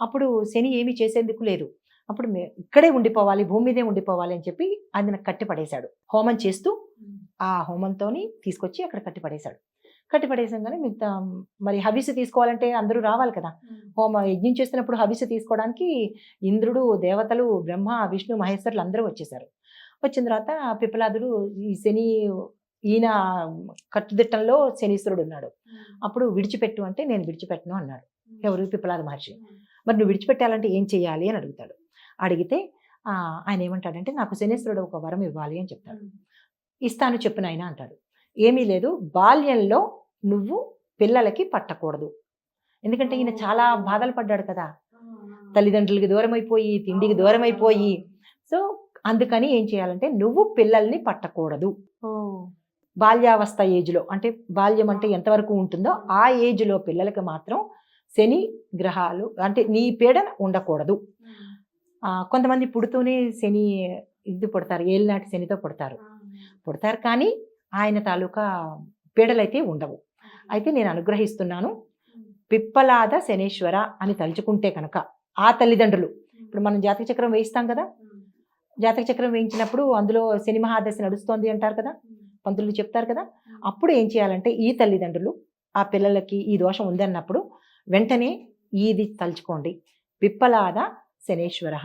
అప్పుడు శని ఏమీ చేసేందుకు లేదు. అప్పుడు ఇక్కడే ఉండిపోవాలి, భూమి మీదే ఉండిపోవాలి అని చెప్పి ఆయన కట్టి పడేశాడు. హోమం చేస్తూ ఆ హోమంతోని తీసుకొచ్చి అక్కడ కట్టి పడేశాడు. కట్టి పడేసంగానే మిగతా మరి హవిస్సు తీసుకోవాలంటే అందరూ రావాలి కదా! యజ్ఞం చేస్తున్నప్పుడు హవిస్సు తీసుకోవడానికి ఇంద్రుడు, దేవతలు, బ్రహ్మ, విష్ణు, మహేశ్వరులు అందరూ వచ్చేసారు. వచ్చిన తర్వాత పిప్పలాదుడు ఈ శని ఈయన కట్టుదిట్టంలో శనీశ్వరుడు ఉన్నాడు. అప్పుడు విడిచిపెట్టు అంటే నేను విడిచిపెట్టను అన్నాడు. ఎవరు? పిప్పలాద మహర్షి. మరి నువ్వు విడిచిపెట్టాలంటే ఏం చెయ్యాలి అని అడుగుతాడు. అడిగితే ఆయన ఏమంటాడంటే, నాకు శనీశ్వరుడు ఒక వరం ఇవ్వాలి అని చెప్తాడు. ఇస్తాను చెప్పు నాయనా అంటాడు. ఏమీ లేదు, బాల్యంలో నువ్వు పిల్లలకి పట్టకూడదు. ఎందుకంటే ఈయన చాలా బాధలు పడ్డాడు కదా, తల్లిదండ్రులకి దూరం అయిపోయి, తిండికి దూరం అయిపోయి. సో అందుకని ఏం చేయాలంటే, నువ్వు పిల్లల్ని పట్టకూడదు. బాల్యావస్థ ఏజ్లో, అంటే బాల్యం అంటే ఎంతవరకు ఉంటుందో ఆ ఏజ్లో పిల్లలకి మాత్రం శని గ్రహాలు అంటే నీ పీడన ఉండకూడదు. కొంతమంది పుడుతూనే శని పుడతారు, ఏలినాటి శనితో పుడతారు కానీ ఆయన తాలూకా పీడలైతే ఉండవు. అయితే నేను అనుగ్రహిస్తున్నాను, పిప్పలాద శనేశ్వర అని తలుచుకుంటే కనుక ఆ తల్లిదండ్రులు, ఇప్పుడు మనం జాతక చక్రం వేయిస్తాం కదా, జాతక చక్రం వేయించినప్పుడు అందులో శని మహాదశ నడుస్తోంది అంటారు కదా, పంతులు చెప్తారు కదా, అప్పుడు ఏం చేయాలంటే ఈ తల్లిదండ్రులు ఆ పిల్లలకి ఈ దోషం ఉందన్నప్పుడు వెంటనే ఇది తలుచుకోండి, పిప్పలాద శనేశ్వర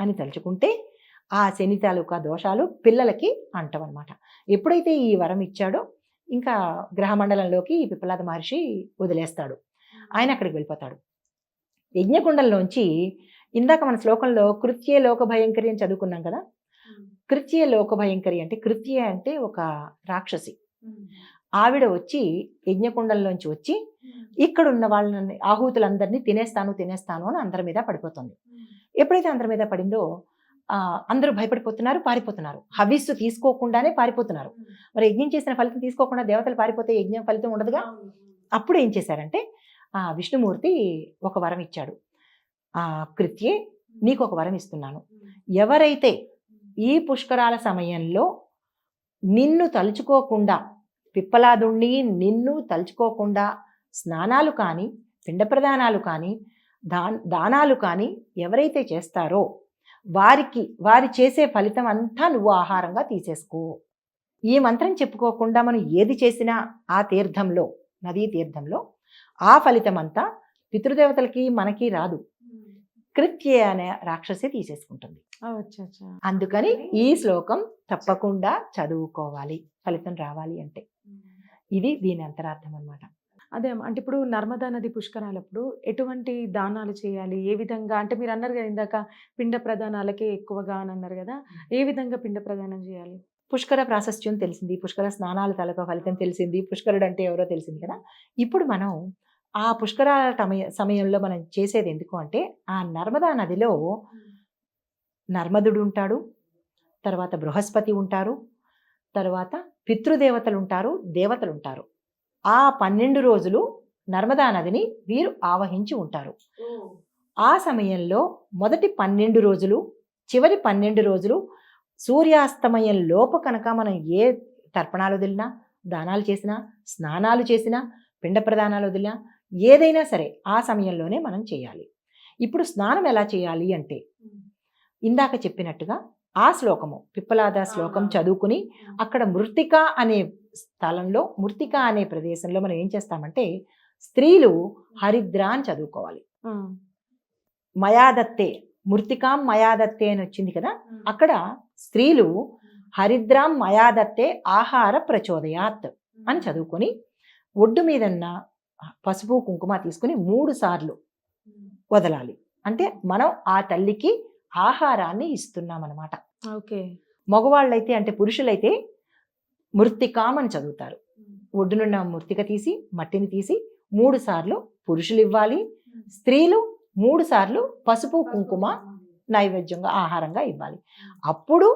అని తలుచుకుంటే ఆ శని తాలూకా దోషాలు పిల్లలకి అంటవన్నమాట. ఎప్పుడైతే ఈ వరం ఇచ్చాడో ఇంకా గ్రహమండలంలోకి ఈ పిప్పలాద మహర్షి వదిలేస్తాడు. ఆయన అక్కడికి వెళ్ళిపోతాడు. యజ్ఞకుండంలోంచి ఇందాక మన శ్లోకంలో కృత్యే లోక భయంకరి అని చదువుకున్నాం కదా. కృత్యే లోక భయంకరి అంటే, కృత్యే అంటే ఒక రాక్షసి. ఆవిడ వచ్చి యజ్ఞకుండంలోంచి వచ్చి ఇక్కడున్న వాళ్ళని ఆహూతులందరినీ తినేస్తాను అని అందరి మీద పడిపోతుంది. ఎప్పుడైతే అందరి మీద పడిందో అందరూ భయపడిపోతున్నారు, పారిపోతున్నారు. హవిస్సు తీసుకోకుండానే పారిపోతున్నారు. మరి యజ్ఞం చేసిన ఫలితం తీసుకోకుండా దేవతలు పారిపోతే యజ్ఞం ఫలితం ఉండదుగా. అప్పుడు ఏం చేశారంటే, విష్ణుమూర్తి ఒక వరం ఇచ్చాడు. కృత్యే నీకు ఒక వరం ఇస్తున్నాను, ఎవరైతే ఈ పుష్కరాల సమయంలో నిన్ను తలుచుకోకుండా, పిప్పలాదుణ్ణి నిన్ను తలుచుకోకుండా స్నానాలు కానీ, పిండ ప్రదానాలు కానీ, దానాలు కానీ ఎవరైతే చేస్తారో వారి చేసే ఫలితం అంతా నువ్వు ఆహారంగా తీసేసుకో. ఈ మంత్రం చెప్పుకోకుండా మనం ఏది చేసినా ఆ తీర్థంలో, నదీ తీర్థంలో ఆ ఫలితం అంతా పితృదేవతలకి మనకి రాదు, కృత్యే అనే రాక్షసి తీసేసుకుంటుంది. అందుకని ఈ శ్లోకం తప్పకుండా చదువుకోవాలి ఫలితం రావాలి అంటే. ఇది దీని అంతరార్థం అన్నమాట. అదే అంటే ఇప్పుడు నర్మదా నది పుష్కరాలప్పుడు ఎటువంటి దానాలు చేయాలి, ఏ విధంగా, అంటే మీరు అన్నారు కదా ఇందాక పిండ ప్రదానాలకే ఎక్కువగా అని అన్నారు కదా, ఏ విధంగా పిండ ప్రదానం చేయాలి? పుష్కర ప్రాశస్త్యం తెలిసింది, పుష్కర స్నానాల తాలూకా ఫలితం తెలిసింది, పుష్కరుడు అంటే ఎవరో తెలిసింది కదా. ఇప్పుడు మనం ఆ పుష్కరాల సమయంలో మనం చేసేది ఎందుకు అంటే, ఆ నర్మదా నదిలో నర్మదుడు ఉంటాడు, తర్వాత బృహస్పతి ఉంటారు, తర్వాత పితృదేవతలు ఉంటారు, దేవతలు ఉంటారు. ఆ 12 రోజులు నర్మదా నదిని వీరు ఆవహించి ఉంటారు. ఆ సమయంలో మొదటి 12 రోజులు, చివరి 12 రోజులు సూర్యాస్తమయం లోపు కనుక మనం ఏ తర్పణాలు వదిలినా, దానాలు చేసినా, స్నానాలు చేసినా, పిండ ప్రదానాలు వదిలినా, ఏదైనా సరే ఆ సమయంలోనే మనం చేయాలి. ఇప్పుడు స్నానం ఎలా చేయాలి అంటే, ఇందాక చెప్పినట్టుగా ఆ శ్లోకము, పిప్పలాద శ్లోకం చదువుకుని అక్కడ మృత్తిక అనే స్థలంలో, మృత్తిక అనే ప్రదేశంలో మనం ఏం చేస్తామంటే, స్త్రీలు హరిద్ర అని చదువుకోవాలి. మయాదత్తే, మృత్తికాం మయాదత్తే అని వచ్చింది కదా, అక్కడ స్త్రీలు హరిద్రాం మయాదత్తే ఆహార ప్రచోదయాత్ అని చదువుకొని ఒడ్డు మీదన్న పసుపు కుంకుమ తీసుకుని 3 సార్లు వదలాలి. అంటే మనం ఆ తల్లికి ఆహారాన్ని ఇస్తున్నాం అనమాట. ఓకే. మగవాళ్ళైతే అంటే పురుషులైతే మృత్తికాం అని చదువుతారు. ఒడ్డునున్న మృత్తిక తీసి మట్టిని తీసి 3 సార్లు పురుషులు ఇవ్వాలి. స్త్రీలు 3 సార్లు పసుపు కుంకుమ నైవేద్యంగా ఆహారంగా ఇవ్వాలి. అప్పుడు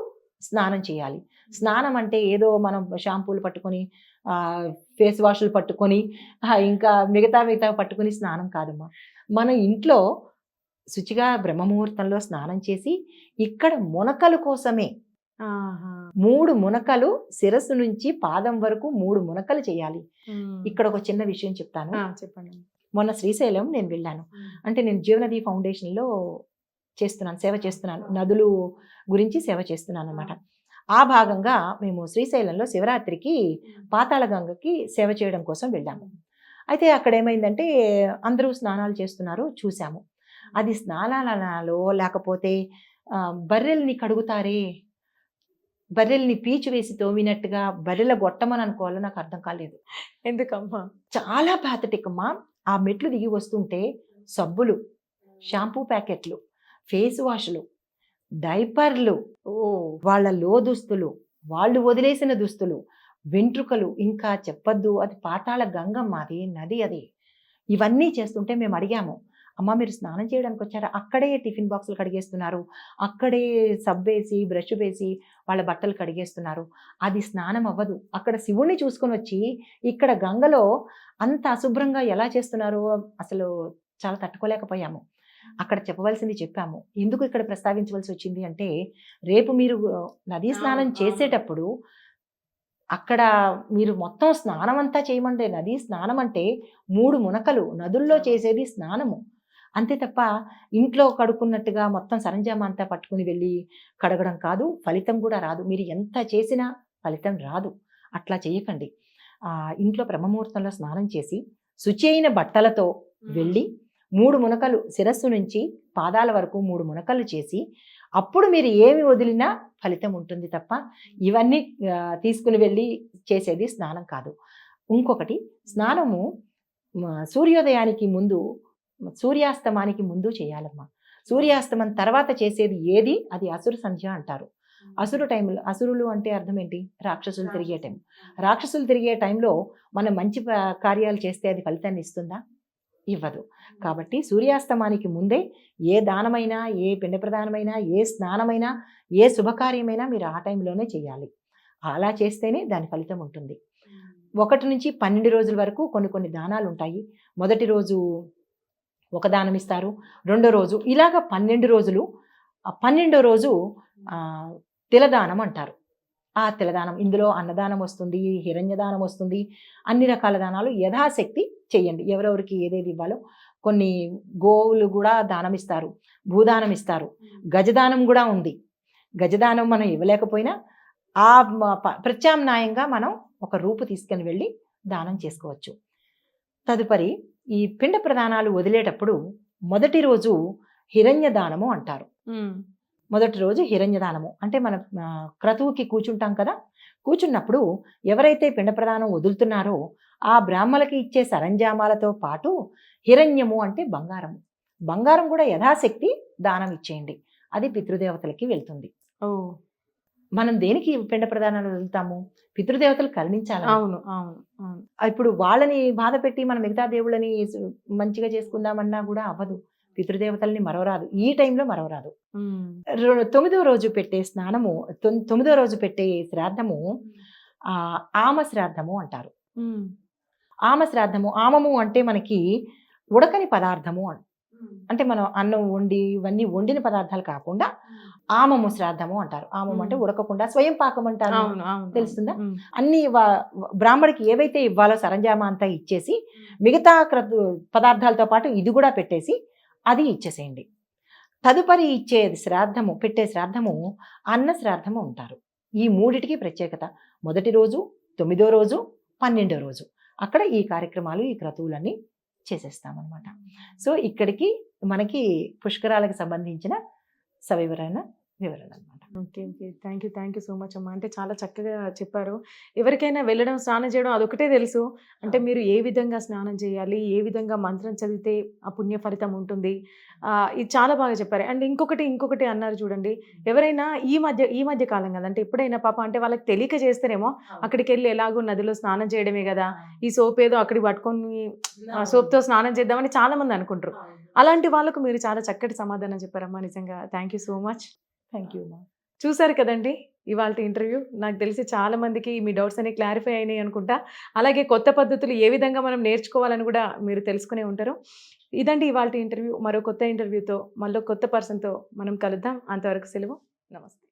స్నానం చేయాలి. స్నానం అంటే ఏదో మనం షాంపూలు పట్టుకొని ఫేస్ వాష్లు పట్టుకొని ఇంకా మిగతా పట్టుకొని స్నానం కాదమ్మా. మన ఇంట్లో శుచిగా బ్రహ్మముహూర్తంలో స్నానం చేసి ఇక్కడ మునకల కోసమే ఆహా! 3 మునకలు శిరస్సు నుంచి పాదం వరకు 3 మునకలు చేయాలి. ఇక్కడ ఒక చిన్న విషయం చెప్తాను. చెప్పండి. మొన్న శ్రీశైలం నేను వెళ్ళాను. అంటే నేను జీవనది ఫౌండేషన్‌లో సేవ చేస్తున్నాను. నదులు గురించి సేవ చేస్తున్నాను అనమాట. ఆ భాగంగా మేము శ్రీశైలంలో శివరాత్రికి పాతాళగంగకి సేవ చేయడం కోసం వెళ్ళాము. అయితే అక్కడ ఏమైందంటే అందరూ స్నానాలు చేస్తున్నారు చూసాము. అది స్నానాలనాలో లేకపోతే బర్రెల్ని కడుగుతారే, బర్రెల్ని పీచు వేసి తోమినట్టుగా బర్రెల గొట్టమని అనుకోవాలో నాకు అర్థం కాలేదు. ఎందుకమ్మా? చాలా పాథటిక్ అమ్మా. ఆ మెట్లు దిగి వస్తుంటే సబ్బులు, షాంపూ ప్యాకెట్లు, ఫేస్ వాష్లు, డైపర్లు, వాళ్ళ దుస్తులు, వాళ్ళు వదిలేసిన దుస్తులు, వెంట్రుకలు, ఇంకా చెప్పొద్దు. అది పాతాళ గంగమ్మ, అది నది అది. ఇవన్నీ చేస్తుంటే మేము అడిగాము, అమ్మ మీరు స్నానం చేయడానికి వచ్చారా? అక్కడే టిఫిన్ బాక్సులు కడిగేస్తున్నారు, అక్కడే సబ్బేసి బ్రష్ వేసి వాళ్ళ బట్టలు కడిగేస్తున్నారు. అది స్నానం అవ్వదు. అక్కడ శివుణ్ణి చూసుకొని వచ్చి ఇక్కడ గంగలో అంత అశుభ్రంగా ఎలా చేస్తున్నారు? అసలు చాలా తట్టుకోలేకపోయాము. అక్కడ చెప్పవలసింది చెప్పాము. ఎందుకు ఇక్కడ ప్రస్తావించవలసి వచ్చింది అంటే, రేపు మీరు నదీ స్నానం చేసేటప్పుడు అక్కడ మీరు మొత్తం స్నానం అంతా చేయమంటే, నదీ స్నానం అంటే 3 మునకలు, నదుల్లో చేసేది స్నానము. అంతే తప్ప ఇంట్లో కడుక్కున్నట్టుగా మొత్తం సరంజామా అంతా పట్టుకుని వెళ్ళి కడగడం కాదు. ఫలితం కూడా రాదు. మీరు ఎంత చేసినా ఫలితం రాదు. అట్లా చేయకండి. ఇంట్లో బ్రహ్మముహూర్తంలో స్నానం చేసి శుచి అయిన బట్టలతో వెళ్ళి 3 మునకలు శిరస్సు నుంచి పాదాల వరకు 3 మునకలు చేసి అప్పుడు మీరు ఏమి వదిలినా ఫలితం ఉంటుంది తప్ప ఇవన్నీ తీసుకుని వెళ్ళి చేసేది స్నానం కాదు. ఇంకొకటి, స్నానము సూర్యోదయానికి ముందు, సూర్యాస్తమానికి ముందు చేయాలమ్మా. సూర్యాస్తమం తర్వాత చేసేది ఏది అది అసుర సంధ్య అంటారు. అసురులు అంటే అర్థం ఏంటి? రాక్షసులు తిరిగే టైం. రాక్షసులు తిరిగే టైంలో మనం మంచి కార్యాలు చేస్తే అది ఫలితాన్ని ఇస్తుందా? ఇవ్వదు. కాబట్టి సూర్యాస్తమానికి ముందే ఏ దానమైనా, ఏ పిండ ప్రదానమైనా, ఏ స్నానమైనా, ఏ శుభకార్యమైనా మీరు ఆ టైంలోనే చేయాలి. అలా చేస్తేనే దాని ఫలితం ఉంటుంది. 1 నుంచి 12 రోజుల వరకు కొన్ని దానాలు ఉంటాయి. మొదటి రోజు ఒక దానం ఇస్తారు, రెండో రోజు ఇలాగ 12 రోజులు. 12వ రోజు తిలదానం అంటారు. ఆ తిలదానం, ఇందులో అన్నదానం వస్తుంది, హిరణ్యదానం వస్తుంది, అన్ని రకాల దానాలు యథాశక్తి చెయ్యండి. ఎవరెవరికి ఏదేది ఇవ్వాలో. కొన్ని గోవులు కూడా దానం ఇస్తారు, భూదానం ఇస్తారు, గజదానం కూడా ఉంది. గజదానం మనం ఇవ్వలేకపోయినా ఆ ప్రత్యామ్నాయంగా మనం ఒక రూపు తీసుకుని వెళ్ళి దానం చేసుకోవచ్చు. తదుపరి ఈ పిండ ప్రదానాలు వదిలేటప్పుడు మొదటి రోజు హిరణ్యదానము అంటారు. మొదటి రోజు హిరణ్యదానము అంటే మన క్రతువుకి కూర్చుంటాం కదా, కూర్చున్నప్పుడు ఎవరైతే పిండ ప్రదానం వదులుతున్నారో ఆ బ్రాహ్మలకి ఇచ్చే సరంజామాలతో పాటు హిరణ్యము అంటే బంగారం కూడా యథాశక్తి దానం ఇచ్చేయండి. అది పితృదేవతలకి వెళ్తుంది. మనం దేనికి పిండ ప్రదానాలు వదులుతాము? పితృదేవతలు కరుణించాలి. అవును. ఇప్పుడు వాళ్ళని బాధ పెట్టి మనం మిగతా దేవుళ్ళని మంచిగా చేసుకుందామన్నా కూడా అవ్వదు. పితృదేవతల్ని మరవరాదు. ఈ టైంలో మరవరాదు. 9వ రోజు పెట్టే స్నానము, 9వ రోజు పెట్టే శ్రాద్ధము ఆమ శ్రాద్ధము అంటారు. ఆమ శ్రాద్ధము, ఆమము అంటే మనకి ఉడకని పదార్థము అంటే మనం అన్నం వండి ఇవన్నీ వండిన పదార్థాలు కాకుండా ఆమము శ్రాద్ధము అంటారు. ఆమము అంటే ఉడకకుండా స్వయం పాకం అంటారు. తెలుస్తుందా? అన్ని బ్రాహ్మడికి ఏవైతే ఇవ్వాలో సరంజామా అంతా ఇచ్చేసి మిగతా పదార్థాలతో పాటు ఇది కూడా పెట్టేసి అది ఇచ్చేసేయండి. తదుపరి పెట్టే శ్రాద్ధము అన్న శ్రాద్ధము అంటారు. ఈ మూడిటికి ప్రత్యేకత. మొదటి రోజు, 9వ రోజు, 12వ రోజు అక్కడ ఈ కార్యక్రమాలు, ఈ క్రతువులన్నీ చేసేస్తామన్నమాట. సో ఇక్కడికి మనకి పుష్కరాలకు సంబంధించిన సవివరణ వివరణ అనమాట. Okay. Okay. Thank you so much అమ్మా. అంటే చాలా చక్కగా చెప్పారు. ఎవరికైనా వెళ్ళడం, స్నానం చేయడం అదొకటే తెలుసు. అంటే మీరు ఏ విధంగా స్నానం చేయాలి? ఏ విధంగా మంత్రం చదివితే ఆ పుణ్య ఫలితం ఉంటుంది? ఇది చాలా బాగా చెప్పారు. అండ్ ఇంకొకటి అన్నారు చూడండి. ఎవరైనా ఈ మధ్య కాలం కదా! అంటే ఎప్పుడైనా పాపం అంటే వాళ్ళకి తెలియక చేస్తేనేమో అక్కడికెళ్ళి ఎలాగో నదిలో స్నానం చేయడమే గదా! ఈ సోప్ ఏదో అక్కడికి పట్టుకొని సోప్‌తో స్నానం చేద్దామని చాలామంది అనుకుంటారు. అలాంటి వాళ్ళకు మీరు చాలా చక్కటి సమాధానం చెప్పారమ్మా. నిజంగా thank you so much. Thank you మా. చూసారు కదండీ! ఇవాల్టి ఇంటర్వ్యూ. నాకు తెలిసి చాలా మందికి మీ డౌట్స్ అన్ని క్లారిఫై అయినాయి అనుకుంటా. అలాగే కొత్త పద్ధతులు ఏ విధంగా మనం నేర్చుకోవాలని గూడా మీరు తెలుసుకునే ఉంటారు. ఇదండి ఇవాల్టి ఇంటర్వ్యూ. మరో కొత్త ఇంటర్వ్యూతో, మళ్ళో కొత్త పర్సన్‌తో మనం కలుద్దాం. అంతవరకు సెలవు. నమస్తే.